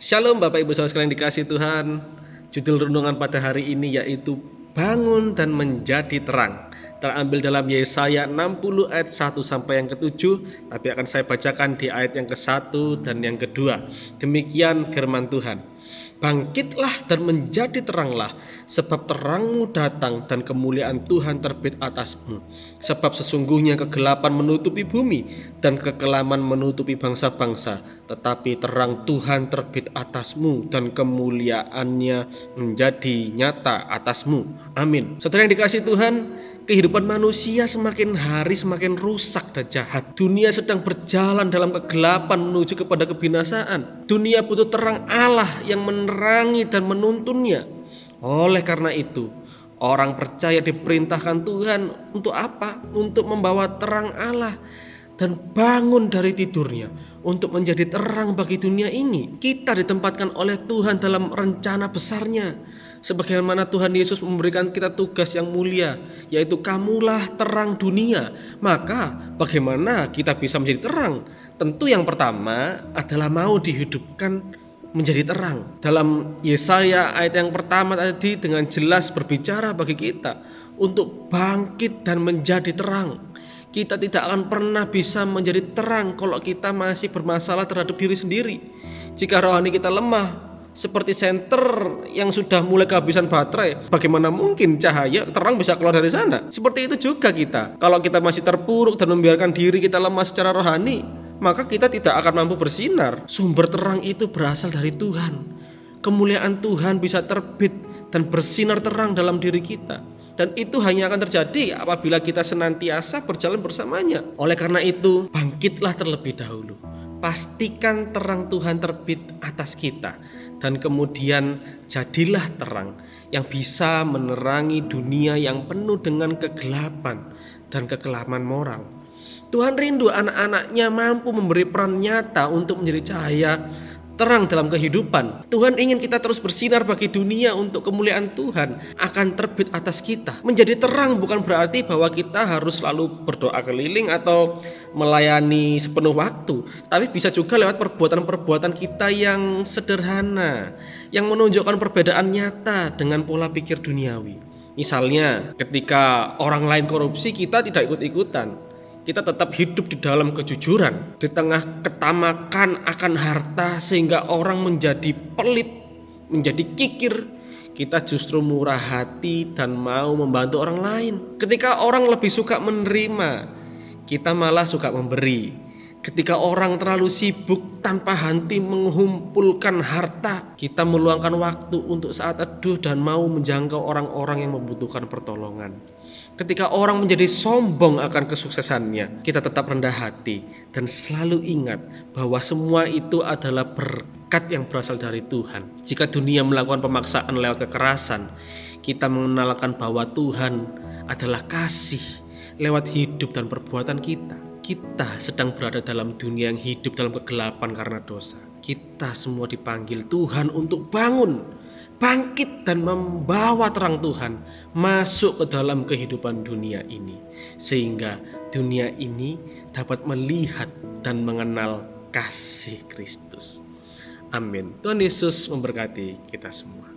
Shalom Bapak Ibu saudara sekalian dikasihi Tuhan. Judul renungan pada hari ini yaitu bangun dan menjadi terang. Terambil dalam Yesaya 60 ayat 1 sampai yang ke-7, tapi akan saya bacakan di ayat yang ke-1 dan yang kedua. Demikian firman Tuhan. Bangkitlah dan menjadi teranglah, sebab terangmu datang dan kemuliaan Tuhan terbit atasmu. Sebab sesungguhnya kegelapan menutupi bumi dan kekelaman menutupi bangsa-bangsa, tetapi terang Tuhan terbit atasmu dan kemuliaannya menjadi nyata atasmu. Amin. Saudara yang dikasihi Tuhan, kehidupan manusia semakin hari semakin rusak dan jahat. Dunia sedang berjalan dalam kegelapan menuju kepada kebinasaan. Dunia butuh terang Allah yang menerangi dan menuntunnya. Oleh karena itu, orang percaya diperintahkan Tuhan untuk apa? Untuk membawa terang Allah dan bangun dari tidurnya untuk menjadi terang bagi dunia ini. Kita ditempatkan oleh Tuhan dalam rencana besarnya. Sebagaimana Tuhan Yesus memberikan kita tugas yang mulia, yaitu kamulah terang dunia. Maka bagaimana kita bisa menjadi terang? Tentu yang pertama adalah mau dihidupkan menjadi terang. Dalam Yesaya ayat yang pertama tadi dengan jelas berbicara bagi kita untuk bangkit dan menjadi terang. Kita tidak akan pernah bisa menjadi terang kalau kita masih bermasalah terhadap diri sendiri. Jika rohani kita lemah, seperti senter yang sudah mulai kehabisan baterai, bagaimana mungkin cahaya terang bisa keluar dari sana? Seperti itu juga kita. Kalau kita masih terpuruk dan membiarkan diri kita lemah secara rohani, maka kita tidak akan mampu bersinar. Sumber terang itu berasal dari Tuhan. Kemuliaan Tuhan bisa terbit dan bersinar terang dalam diri kita. Dan itu hanya akan terjadi apabila kita senantiasa berjalan bersamanya. Oleh karena itu, bangkitlah terlebih dahulu. Pastikan terang Tuhan terbit atas kita. Dan kemudian jadilah terang yang bisa menerangi dunia yang penuh dengan kegelapan dan kekelaman moral. Tuhan rindu anak-anaknya mampu memberi peran nyata untuk menjadi cahaya terang dalam kehidupan. Tuhan ingin kita terus bersinar bagi dunia untuk kemuliaan Tuhan akan terbit atas kita. Menjadi terang bukan berarti bahwa kita harus selalu berdoa keliling atau melayani sepenuh waktu, tapi bisa juga lewat perbuatan-perbuatan kita yang sederhana, yang menunjukkan perbedaan nyata dengan pola pikir duniawi. Misalnya ketika orang lain korupsi, kita tidak ikut-ikutan. Kita tetap hidup di dalam kejujuran, di tengah ketamakan akan harta sehingga orang menjadi pelit, menjadi kikir. Kita justru murah hati dan mau membantu orang lain. Ketika orang lebih suka menerima, kita malah suka memberi. Ketika orang terlalu sibuk tanpa henti mengumpulkan harta, kita meluangkan waktu untuk saat teduh dan mau menjangkau orang-orang yang membutuhkan pertolongan. Ketika orang menjadi sombong akan kesuksesannya, kita tetap rendah hati dan selalu ingat bahwa semua itu adalah berkat yang berasal dari Tuhan. Jika dunia melakukan pemaksaan lewat kekerasan, kita mengenalkan bahwa Tuhan adalah kasih lewat hidup dan perbuatan kita. Kita sedang berada dalam dunia yang hidup dalam kegelapan karena dosa. Kita semua dipanggil Tuhan untuk bangun, bangkit dan membawa terang Tuhan masuk ke dalam kehidupan dunia ini. Sehingga dunia ini dapat melihat dan mengenal kasih Kristus. Amin. Tuhan Yesus memberkati kita semua.